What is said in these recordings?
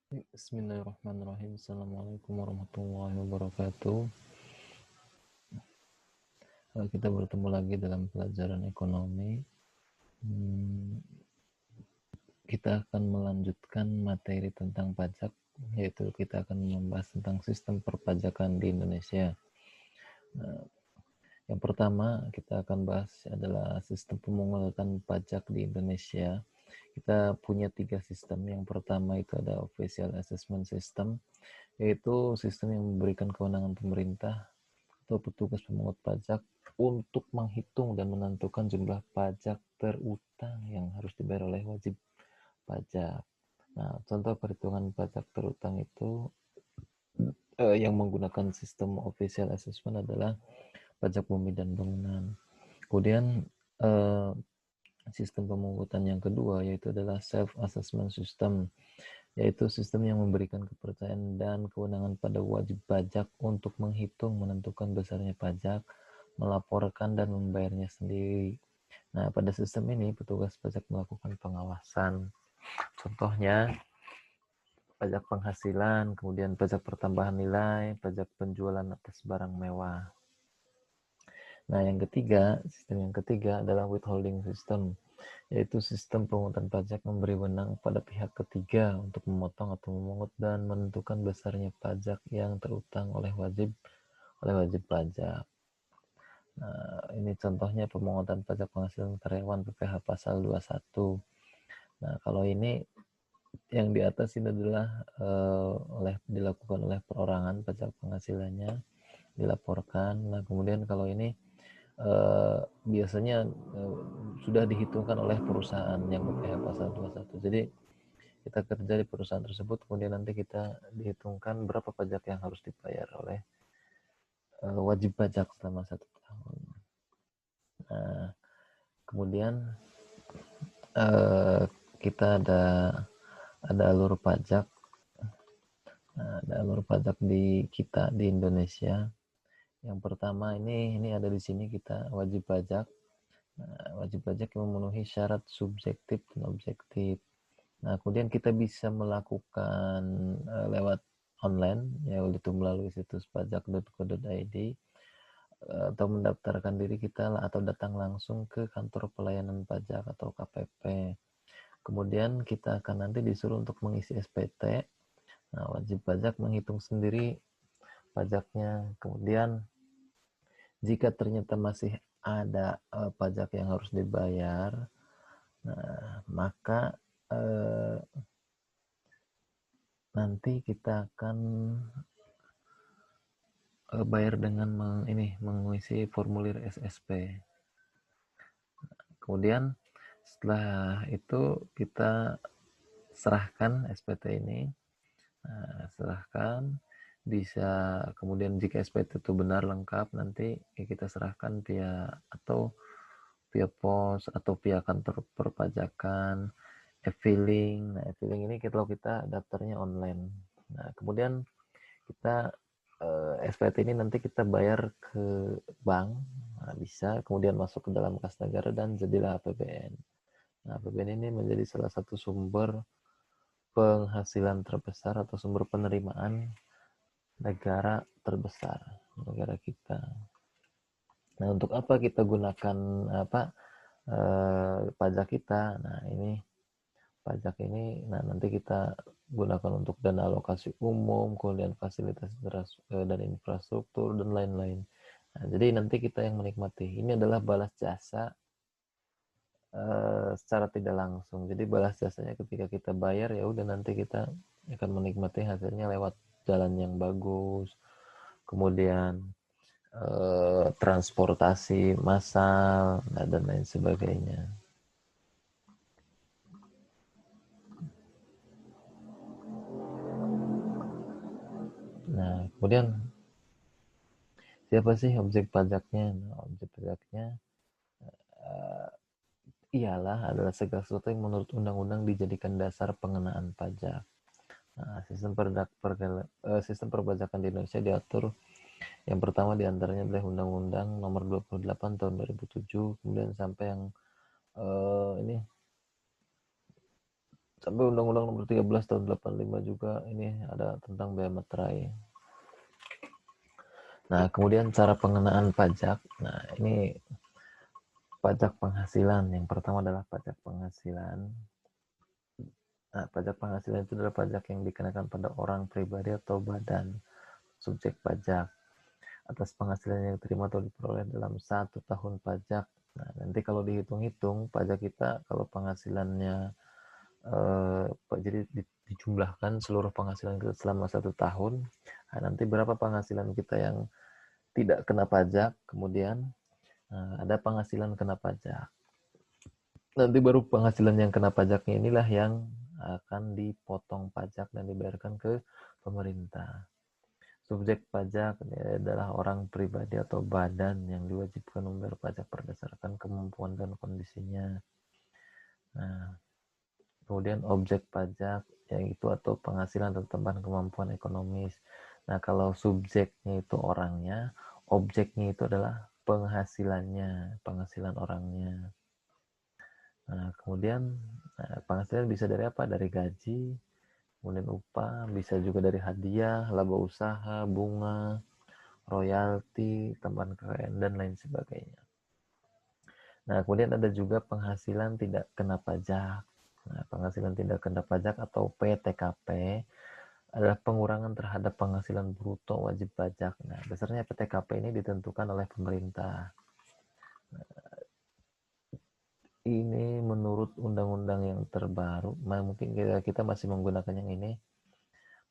Bismillahirrahmanirrahim. Assalamualaikum warahmatullahi wabarakatuh. Kita bertemu lagi dalam pelajaran ekonomi. Kita akan melanjutkan materi tentang pajak, yaitu kita akan membahas tentang sistem perpajakan di Indonesia. Yang pertama kita akan bahas adalah sistem pemungutan pajak di Indonesia. Kita punya 3 sistem. Yang pertama itu ada Official Assessment System, yaitu sistem yang memberikan kewenangan pemerintah atau petugas pemungut pajak untuk menghitung dan menentukan jumlah pajak terutang yang harus dibayar oleh wajib pajak. Nah, contoh perhitungan pajak terutang itu yang menggunakan sistem official assessment adalah pajak bumi dan bangunan. Kemudian eh, sistem pemungutan yang kedua yaitu adalah self assessment system, yaitu sistem yang memberikan kepercayaan dan kewenangan pada wajib pajak untuk menghitung, menentukan besarnya pajak, melaporkan dan membayarnya sendiri. Nah, pada sistem ini petugas pajak melakukan pengawasan. Contohnya pajak penghasilan, kemudian pajak pertambahan nilai, pajak penjualan atas barang mewah. Nah, sistem yang ketiga adalah withholding system, yaitu sistem pemungutan pajak memberi wenang pada pihak ketiga untuk memotong atau memungut dan menentukan besarnya pajak yang terutang oleh wajib pajak. Nah, ini contohnya pemungutan pajak penghasilan karyawan PPh pasal 21. Nah, kalau ini yang di atas ini adalah dilakukan oleh perorangan, pajak penghasilannya dilaporkan. Nah, kemudian kalau ini biasanya sudah dihitungkan oleh perusahaan yang PPh pasal 21. Jadi kita kerja di perusahaan tersebut, kemudian nanti kita dihitungkan berapa pajak yang harus dibayar oleh wajib pajak selama 1 tahun. Nah, kemudian kita ada alur pajak. Nah, ada alur pajak di Indonesia. Yang pertama ini ada di sini, kita wajib pajak. Nah, wajib pajak yang memenuhi syarat subjektif dan objektif. Nah, kemudian kita bisa melakukan lewat online, yaitu melalui situs pajak.go.id, atau mendaftarkan diri kita atau datang langsung ke kantor pelayanan pajak atau KPP. Kemudian kita akan nanti disuruh untuk mengisi SPT. Nah, wajib pajak menghitung sendiri pajaknya. Kemudian jika ternyata masih ada pajak yang harus dibayar, nah, maka nanti kita akan bayar dengan mengisi formulir SSP. Kemudian setelah itu kita serahkan SPT ini. Nah, serahkan, bisa kemudian jika SPT itu benar lengkap, nanti kita serahkan via pos atau via kantor perpajakan, e-filing. Nah, e-filing ini kalau kita daftarnya online. Nah, kemudian kita SPT ini nanti kita bayar ke bank, nah, bisa kemudian masuk ke dalam kas negara dan jadilah APBN. Nah, APBN ini menjadi salah satu sumber penghasilan terbesar atau sumber penerimaan negara terbesar negara kita. Nah, untuk apa kita gunakan pajak kita? Nah, ini pajak ini, nah nanti kita gunakan untuk dana alokasi umum, kemudian fasilitas dan infrastruktur dan lain-lain. Nah, jadi nanti kita yang menikmati. Ini adalah balas jasa secara tidak langsung. Jadi balas jasanya ketika kita bayar, ya udah nanti kita akan menikmati hasilnya lewat jalan yang bagus, kemudian transportasi massal, dan lain sebagainya. Nah, kemudian siapa sih objek pajaknya? Nah, objek pajaknya ialah adalah segala sesuatu yang menurut undang-undang dijadikan dasar pengenaan pajak. Nah, sistem perpajakan di Indonesia diatur yang pertama diantaranya adalah Undang-Undang Nomor 28 Tahun 2007, kemudian sampai yang ini Sampai Undang-Undang Nomor 13 tahun 85 juga ini ada tentang bea materai. Nah, kemudian cara pengenaan pajak. Nah, ini pajak penghasilan. Yang pertama adalah pajak penghasilan. Nah, pajak penghasilan itu adalah pajak yang dikenakan pada orang pribadi atau badan subjek pajak atas penghasilan yang diterima atau diperoleh dalam 1 tahun pajak. Nah, nanti kalau dihitung-hitung pajak kita kalau penghasilannya jadi dijumlahkan seluruh penghasilan kita selama 1 tahun. Nah, nanti berapa penghasilan kita yang tidak kena pajak, kemudian ada penghasilan kena pajak. Nanti baru penghasilan yang kena pajaknya inilah yang akan dipotong pajak dan dibayarkan ke pemerintah. Subjek pajak adalah orang pribadi atau badan yang diwajibkan membayar pajak berdasarkan kemampuan dan kondisinya. Nah, kemudian objek pajak yaitu atau penghasilan atau tambahan kemampuan ekonomis. Nah, kalau subjeknya itu orangnya, objeknya itu adalah penghasilannya, penghasilan orangnya. Nah, kemudian penghasilan bisa dari apa? Dari gaji, kemudian upah, bisa juga dari hadiah, laba usaha, bunga, royalti, tambahan kekayaan, dan lain sebagainya. Nah, kemudian ada juga penghasilan tidak kena pajak. Nah, penghasilan tidak kena pajak atau PTKP adalah pengurangan terhadap penghasilan bruto wajib pajak. Nah, besarnya PTKP ini ditentukan oleh pemerintah. Ini menurut undang-undang yang terbaru, mungkin kita masih menggunakan yang ini,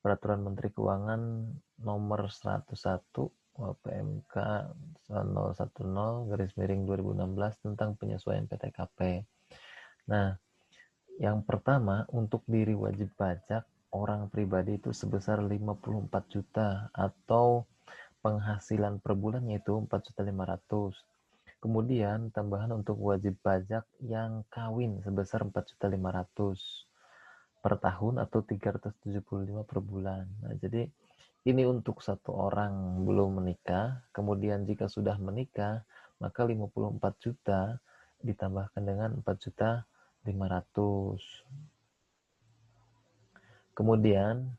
Peraturan Menteri Keuangan Nomor 101 PMK 010/2016 tentang penyesuaian PTKP. Nah, yang pertama, untuk diri wajib pajak orang pribadi itu sebesar 54 juta atau penghasilan per bulannya itu 4.500.000. Kemudian tambahan untuk wajib pajak yang kawin sebesar 4.500.000 per tahun atau 375 per bulan. Nah, jadi ini untuk satu orang belum menikah. Kemudian jika sudah menikah, maka 54 juta ditambahkan dengan 4.500.000. Kemudian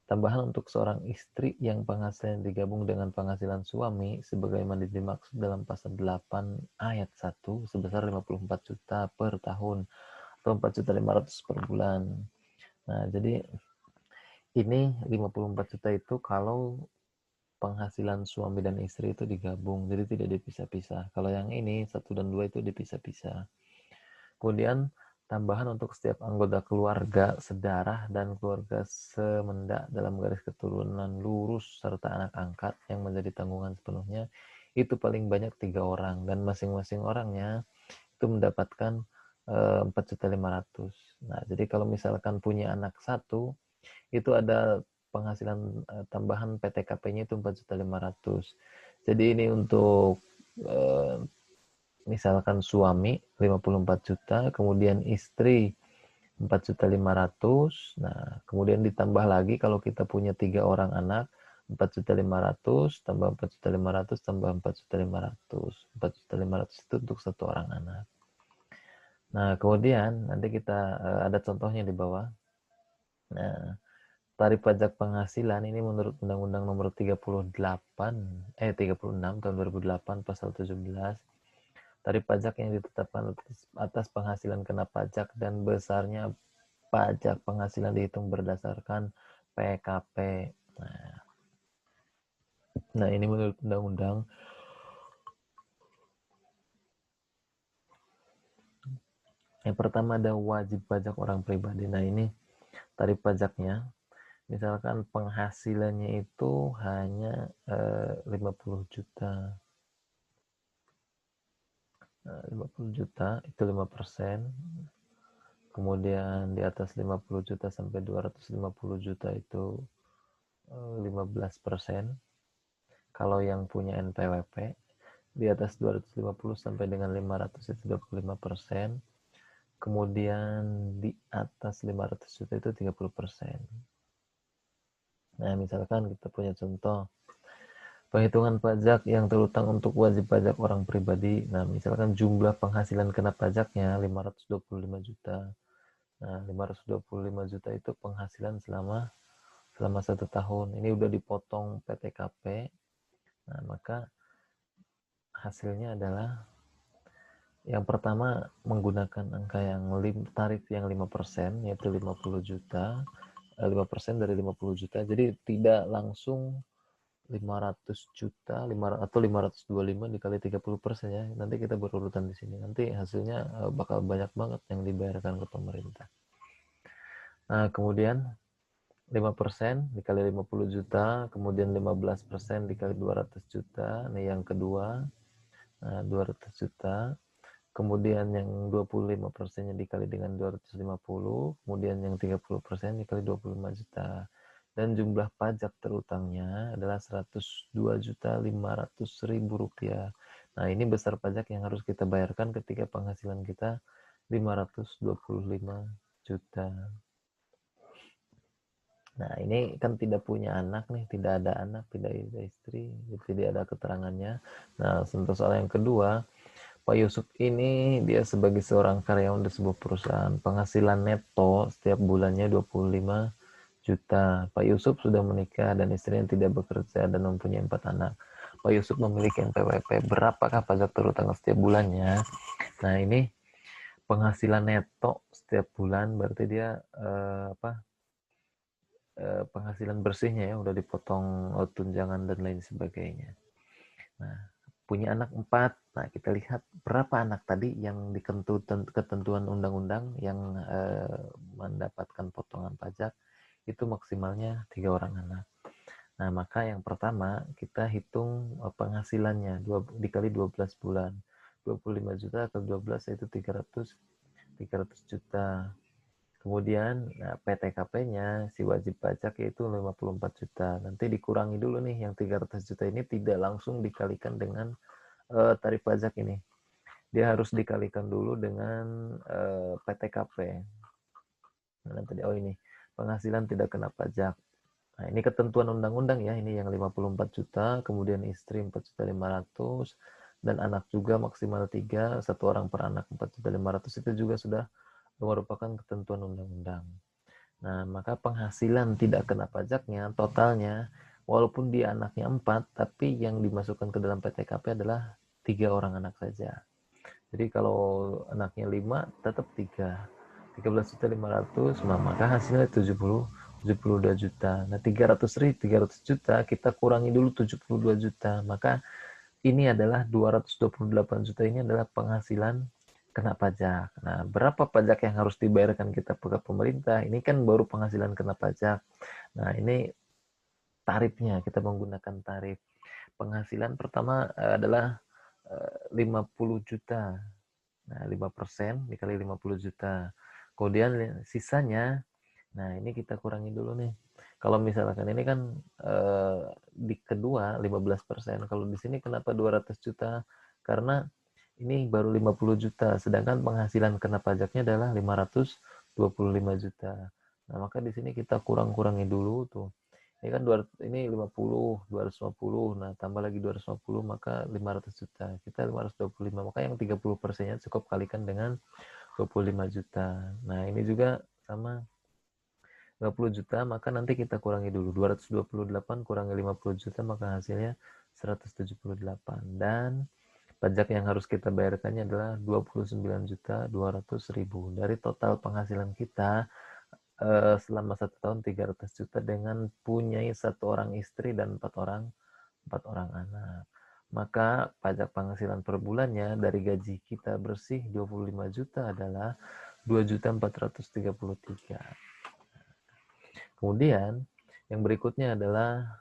tambahan untuk seorang istri yang penghasilan digabung dengan penghasilan suami sebagaimana dimaksud dalam pasal 8 ayat 1 sebesar 54 juta per tahun atau 4.500.000 per bulan. Nah, jadi ini 54 juta itu kalau penghasilan suami dan istri itu digabung, jadi tidak dipisah-pisah. Kalau yang ini 1 dan 2 itu dipisah-pisah. Kemudian tambahan untuk setiap anggota keluarga sedarah dan keluarga semendak dalam garis keturunan lurus serta anak angkat yang menjadi tanggungan sepenuhnya itu paling banyak 3 orang dan masing-masing orangnya itu mendapatkan 4.500.000. Nah, jadi kalau misalkan punya anak satu itu ada penghasilan tambahan PTKP-nya itu 4.500.000. Jadi ini untuk misalkan suami 54 juta, kemudian istri 4.500.000. Nah, kemudian ditambah lagi kalau kita punya 3 orang anak 4.500.000 tambah 4.500.000 tambah 4.500.000. 4.500.000 itu untuk satu orang anak. Nah, kemudian nanti kita ada contohnya di bawah. Nah, tarif pajak penghasilan ini menurut Undang-Undang Nomor 36 tahun 2008 pasal 17. Tarif pajak yang ditetapkan atas penghasilan kena pajak dan besarnya pajak penghasilan dihitung berdasarkan PKP. Nah, ini menurut undang-undang. Yang pertama ada wajib pajak orang pribadi. Nah, ini tarif pajaknya. Misalkan penghasilannya itu hanya 50 juta. 50 juta itu 5%. Kemudian di atas 50 juta sampai 250 juta itu 15%. Kalau yang punya NPWP di atas 250 sampai dengan 500 itu 25%. Kemudian di atas 500 juta itu 30%. Nah, misalkan kita punya contoh penghitungan pajak yang terutang untuk wajib pajak orang pribadi. Nah, misalkan jumlah penghasilan kena pajaknya 525 juta. Nah, 525 juta itu penghasilan selama 1 tahun. Ini udah dipotong PTKP. Nah, maka hasilnya adalah yang pertama menggunakan angka yang tarif yang 5%, yaitu 50 juta. 5% dari 50 juta. Jadi tidak langsung 500 juta atau 525 dikali 30% ya. Nanti kita berurutan di sini. Nanti hasilnya bakal banyak banget yang dibayarkan ke pemerintah. Nah, kemudian 5% dikali 50 juta, kemudian 15% dikali 200 juta. Nih yang kedua, 200 juta. Kemudian yang 25%-nya dikali dengan 250, kemudian yang 30% dikali 25 juta. Dan jumlah pajak terutangnya adalah 102.500.000 rupiah. Nah, ini besar pajak yang harus kita bayarkan ketika penghasilan kita 525 juta. Nah, ini kan tidak punya anak nih, tidak ada anak, tidak ada istri, tidak ada keterangannya. Nah, untuk soal yang kedua, Pak Yusuf ini dia sebagai seorang karyawan di sebuah perusahaan, penghasilan neto setiap bulannya 25 juta. Pak Yusuf sudah menikah dan istrinya tidak bekerja dan mempunyai 4 anak. Pak Yusuf memiliki NPWP. Berapakah pajak terutang setiap bulannya? Nah, ini penghasilan neto setiap bulan berarti dia penghasilan bersihnya ya udah dipotong tunjangan dan lain sebagainya. Nah, punya anak 4. Nah, kita lihat berapa anak tadi yang ketentuan undang-undang yang mendapatkan potongan pajak itu maksimalnya 3 orang anak. Nah, maka yang pertama kita hitung penghasilannya dikali 12 bulan. 25 juta kali 12 yaitu 300 juta. Kemudian PTKP-nya si wajib pajak yaitu 54 juta. Nanti dikurangi dulu nih yang 300 juta ini tidak langsung dikalikan dengan tarif pajak ini. Dia harus dikalikan dulu dengan PTKP. Nah, nanti ini penghasilan tidak kena pajak. Nah, ini ketentuan undang-undang ya, ini yang 54 juta, kemudian istri 4.500.000 dan anak juga maksimal 3, satu orang per anak 4.500.000 itu juga sudah merupakan ketentuan undang-undang. Nah, maka penghasilan tidak kena pajaknya totalnya walaupun dia anaknya 4, tapi yang dimasukkan ke dalam PTKP adalah 3 orang anak saja. Jadi kalau anaknya 5 tetap 3. 13.500.000, maka hasilnya 72 juta. Nah, 300 juta kita kurangi dulu 72 juta. Maka ini adalah 228 juta ini adalah penghasilan kena pajak. Nah, berapa pajak yang harus dibayarkan kita ke pemerintah? Ini kan baru penghasilan kena pajak. Nah, ini tarifnya, kita menggunakan tarif. Penghasilan pertama adalah 50 juta. Nah, 5% dikali 50 juta. Kemudian sisanya, nah ini kita kurangi dulu nih. Kalau misalkan ini kan di kedua 15%. Kalau di sini kenapa 200 juta? Karena ini baru 50 juta, sedangkan penghasilan kena pajaknya adalah 525 juta. Nah, maka di sini kita kurang-kurangi dulu tuh. Ini kan 200, ini 50, 250, nah tambah lagi 250, maka 500 juta. Kita 525, maka yang 30%-nya cukup kalikan dengan 25 juta. Nah, ini juga sama 50 juta, maka nanti kita kurangi dulu. 228 kurangi 50 juta, maka hasilnya 178. Dan pajak yang harus kita bayarkannya adalah 29.200.000 dari total penghasilan kita selama 1 tahun 300 juta dengan punyai 1 orang istri dan 4 orang anak. Maka pajak penghasilan per bulannya dari gaji kita bersih 25 juta adalah 2.433. Kemudian yang berikutnya adalah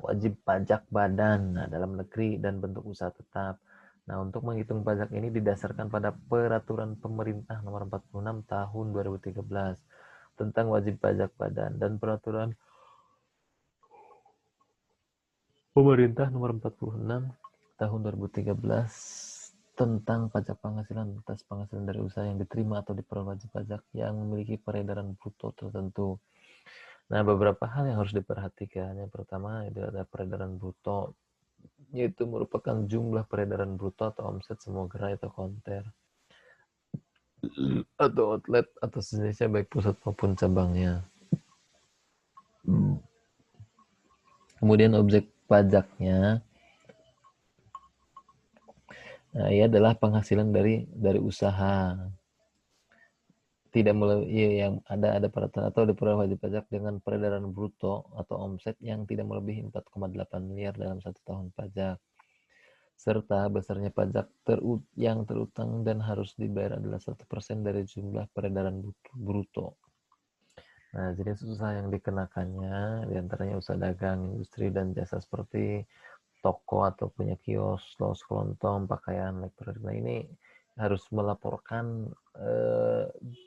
wajib pajak badan dalam negeri dan bentuk usaha tetap. Nah, untuk menghitung pajak ini didasarkan pada Peraturan Pemerintah Nomor 46 Tahun 2013 tentang wajib pajak badan dan Peraturan Pemerintah Nomor 46 Tahun 2013 tentang pajak penghasilan atas penghasilan dari usaha yang diterima atau diperoleh wajib pajak yang memiliki peredaran bruto tertentu. Nah, beberapa hal yang harus diperhatikan. Yang pertama adalah peredaran bruto, yaitu merupakan jumlah peredaran bruto atau omset semua gerai atau konter atau outlet atau sejenisnya baik pusat maupun cabangnya. Kemudian objek pajaknya, nah, ia adalah penghasilan dari usaha. Tidak melebihi yang ada peraturan atau diperoleh wajib pajak dengan peredaran bruto atau omset yang tidak melebihi 4,8 miliar dalam 1 tahun pajak, serta besarnya pajak yang terutang dan harus dibayar adalah 1% dari jumlah peredaran bruto. Nah, jenis usaha yang dikenakannya diantaranya usaha dagang, industri, dan jasa seperti toko atau punya kios, los kelontong, pakaian, elektronik. Nah, ini harus melaporkan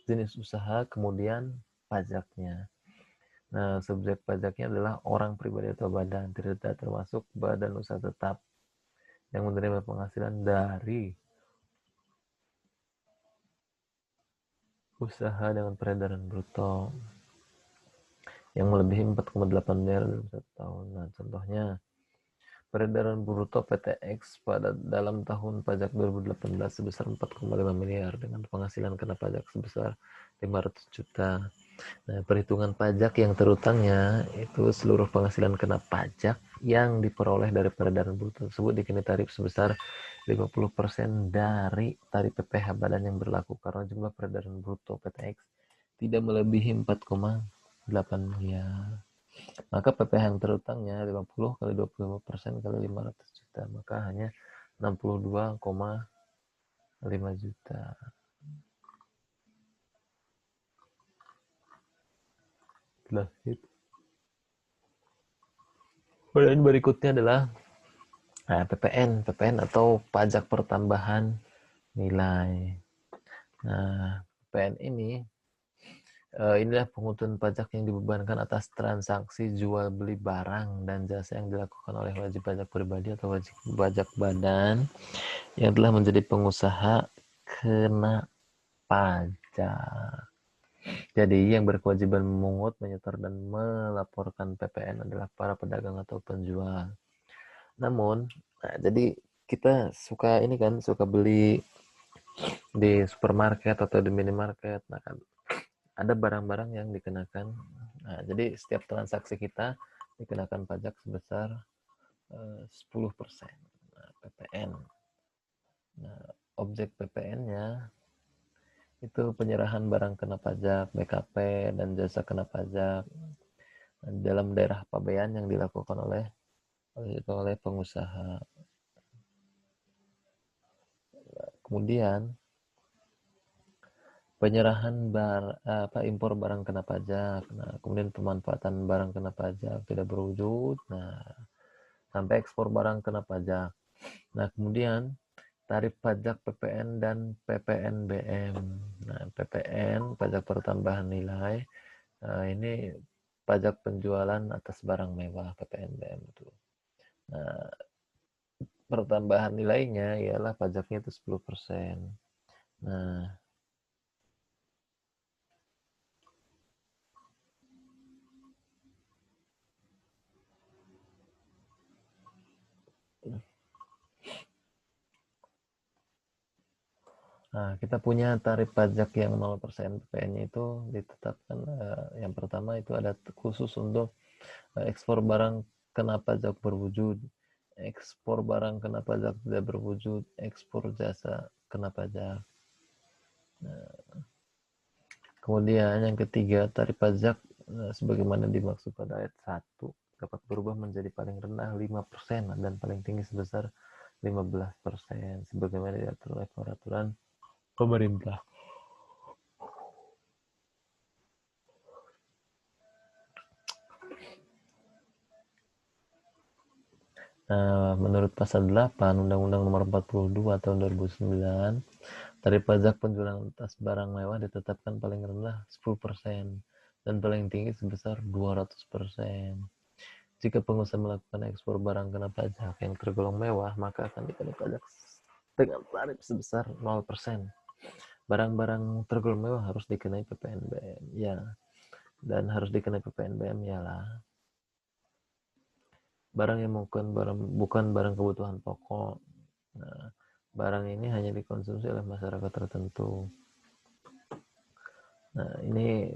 jenis usaha, kemudian pajaknya. Nah, subjek pajaknya adalah orang pribadi atau badan, tidak termasuk badan usaha tetap yang menerima penghasilan dari usaha dengan peredaran bruto yang melebihi 4,8 miliar dalam 1 tahun. Nah, contohnya peredaran bruto PTX dalam tahun pajak 2018 sebesar 4,5 miliar dengan penghasilan kena pajak sebesar 500 juta. Nah, perhitungan pajak yang terutangnya itu seluruh penghasilan kena pajak yang diperoleh dari peredaran bruto tersebut dikenai tarif sebesar 50% dari tarif PPh badan yang berlaku karena jumlah peredaran bruto PTX tidak melebihi 4,8 miliar. Maka PPh yang terutangnya 50 kali 25% kali 500 juta, maka hanya 62,5 juta. Jelas itu. Kemudian berikutnya adalah PPN atau pajak pertambahan nilai. Nah, PPN inilah pungutan pajak yang dibebankan atas transaksi jual beli barang dan jasa yang dilakukan oleh wajib pajak pribadi atau wajib pajak badan yang telah menjadi pengusaha kena pajak. Jadi yang berkewajiban memungut, menyetor, dan melaporkan PPN adalah para pedagang atau penjual. Namun, jadi kita suka beli di supermarket atau di minimarket. Nah kan ada barang-barang yang dikenakan. Nah, jadi setiap transaksi kita dikenakan pajak sebesar 10% PPN. Nah, objek PPN-nya itu penyerahan barang kena pajak, BKP, dan jasa kena pajak dalam daerah pabean yang dilakukan oleh pengusaha. Kemudian penyerahan impor barang kena pajak. Nah, kemudian pemanfaatan barang kena pajak tidak berwujud. Nah, sampai ekspor barang kena pajak. Nah, kemudian tarif pajak PPN dan PPNBM. Nah, PPN pajak pertambahan nilai. Nah, ini pajak penjualan atas barang mewah PPNBM itu. Nah, pertambahan nilainya ialah pajaknya itu 10%. Nah, kita punya tarif pajak yang 0% PPN-nya itu ditetapkan yang pertama itu ada khusus untuk ekspor barang kena pajak berwujud, ekspor barang kena pajak tidak berwujud, ekspor jasa kena pajak. Kemudian yang ketiga, tarif pajak sebagaimana dimaksud pada ayat 1 dapat berubah menjadi paling rendah 5% dan paling tinggi sebesar 15% sebagaimana diatur oleh peraturan pemerintah. Menurut pasal 8 Undang-Undang Nomor 42 Tahun 2009, tarif pajak penjualan atas barang mewah ditetapkan paling rendah 10% dan paling tinggi sebesar 200%. Jika pengusaha melakukan ekspor barang kena pajak yang tergolong mewah, maka akan dikenai pajak dengan tarif sebesar 0%. Barang-barang tergolong mewah harus dikenai PPNBM, ya. Dan harus dikenai PPNBM, ya lah. Barang yang bukan barang kebutuhan pokok. Nah, barang ini hanya dikonsumsi oleh masyarakat tertentu. Nah, ini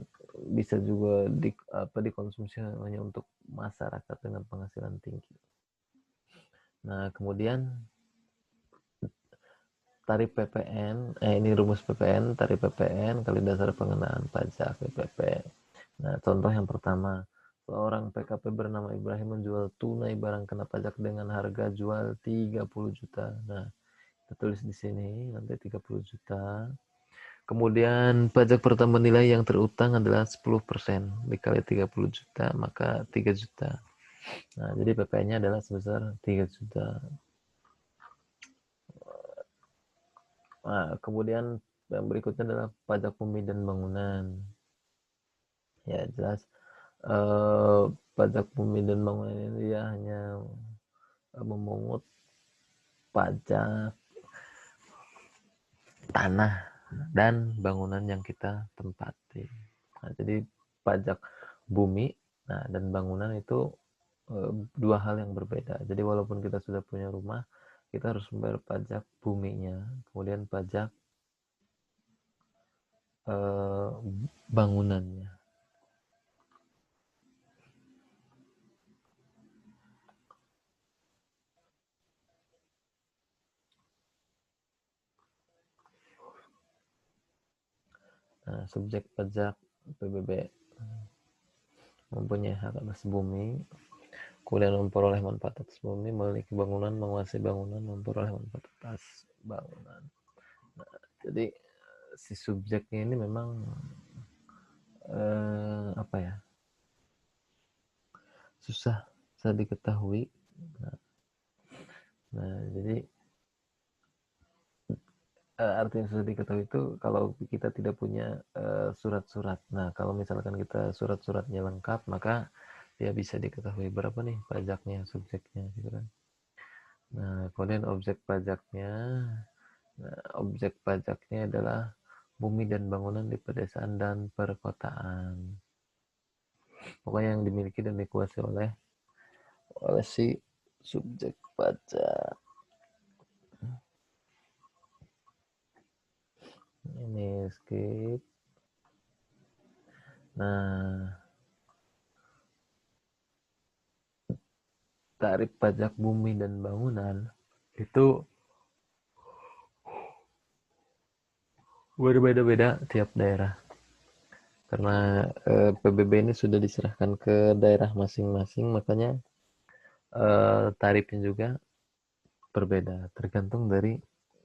bisa juga dikonsumsi hanya untuk masyarakat dengan penghasilan tinggi. Nah, kemudian tarif PPN, ini rumus PPN, tarif PPN kali dasar pengenaan pajak PPP. Nah, contoh yang pertama, seorang PKP bernama Ibrahim menjual tunai barang kena pajak dengan harga jual 30 juta. Nah, kita tulis di sini nanti 30 juta. Kemudian pajak pertambahan nilai yang terutang adalah 10% dikali 30 juta, maka 3 juta. Nah, jadi PPN-nya adalah sebesar 3 juta. Nah, kemudian yang berikutnya adalah pajak bumi dan bangunan. Ya, jelas pajak bumi dan bangunan ini dia hanya memungut pajak tanah dan bangunan yang kita tempati. Nah, jadi pajak bumi dan bangunan itu dua hal yang berbeda. Jadi walaupun kita sudah punya rumah, kita harus membayar pajak buminya, kemudian pajak eh, bangunannya. Nah, subjek pajak PBB mempunyai hak atas bumi, kemudian memperoleh manfaat atas bumi, memiliki bangunan, menguasai bangunan, memperoleh manfaat atas bangunan. Nah, jadi si subjeknya ini memang apa ya, susah diketahui. Nah, jadi artinya susah diketahui itu kalau kita tidak punya surat-surat. Nah, kalau misalkan kita surat-suratnya lengkap, maka dia bisa diketahui berapa nih pajaknya, subjeknya, gitu kan. Nah, kemudian objek pajaknya adalah bumi dan bangunan di pedesaan dan perkotaan. Pokoknya yang dimiliki dan dikuasai oleh si subjek pajak. Ini skip. Nah, tarif pajak bumi dan bangunan itu berbeda-beda tiap daerah. Karena PBB ini sudah diserahkan ke daerah masing-masing, makanya tarifnya juga berbeda, tergantung dari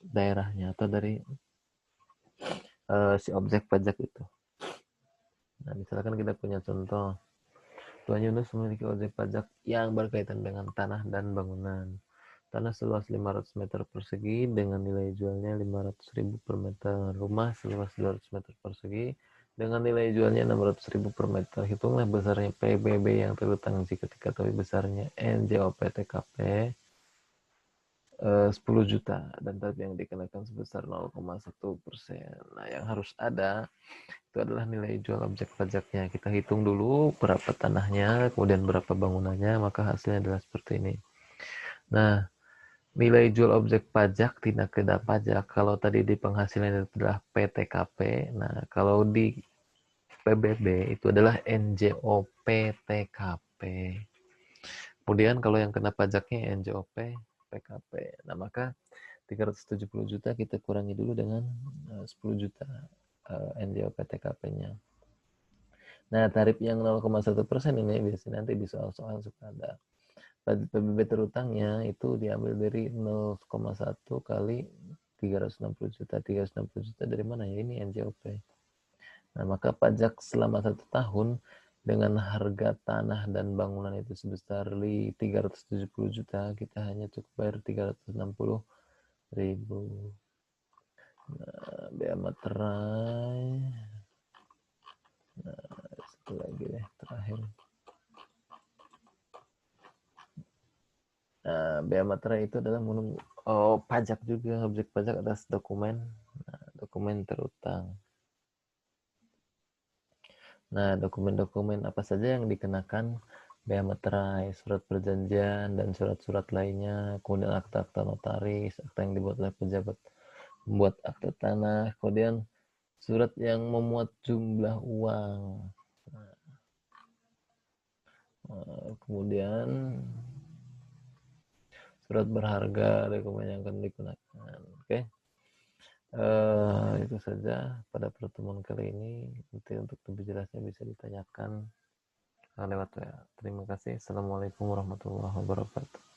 daerahnya atau dari si objek pajak itu. Nah, misalkan kita punya contoh, Tuan Yunus memiliki objek pajak yang berkaitan dengan tanah dan bangunan. Tanah seluas 500 meter persegi dengan nilai jualnya 500.000 per meter. Rumah seluas 200 meter persegi dengan nilai jualnya 600.000 per meter. Hitunglah besarnya PBB yang terutang jika diketahui besarnya NJOP TKP 10 juta dan tarif yang dikenakan sebesar 0,1%. Nah, yang harus ada itu adalah nilai jual objek pajaknya. Kita hitung dulu berapa tanahnya, kemudian berapa bangunannya, maka hasilnya adalah seperti ini. Nah, nilai jual objek pajak tindak kedah pajak, kalau tadi di penghasilan itu adalah PTKP, nah kalau di PBB itu adalah NJOP TKP. Kemudian kalau yang kena pajaknya NJOP PKP. Nah, maka 370 juta kita kurangi dulu dengan 10 juta NJOP TKP-nya. Nah, tarif yang 0,1% ini biasanya nanti di soal-soal suka ada. PBB terutangnya itu diambil dari 0,1 kali 360 juta. 360 juta dari mana ya? Ini NJOP. Nah, maka pajak selama 1 tahun dengan harga tanah dan bangunan itu sebesar 370 juta, kita hanya cukup bayar 360.000. Nah, bea materai. Nah, satu lagi deh, terakhir. Nah, bea materai itu adalah menunggu pajak juga, objek pajak atas dokumen, dokumen terutang. Nah, dokumen-dokumen apa saja yang dikenakan bea materai, surat perjanjian dan surat-surat lainnya, kemudian akta-akta notaris, akta yang dibuat oleh pejabat membuat akta tanah, kemudian Surat yang memuat jumlah uang. Kemudian surat berharga kebanyakan digunakan. Oke. Itu saja pada pertemuan kali ini. Nanti untuk lebih jelasnya bisa ditanyakan lewat WA. Terima kasih. Assalamualaikum warahmatullahi wabarakatuh.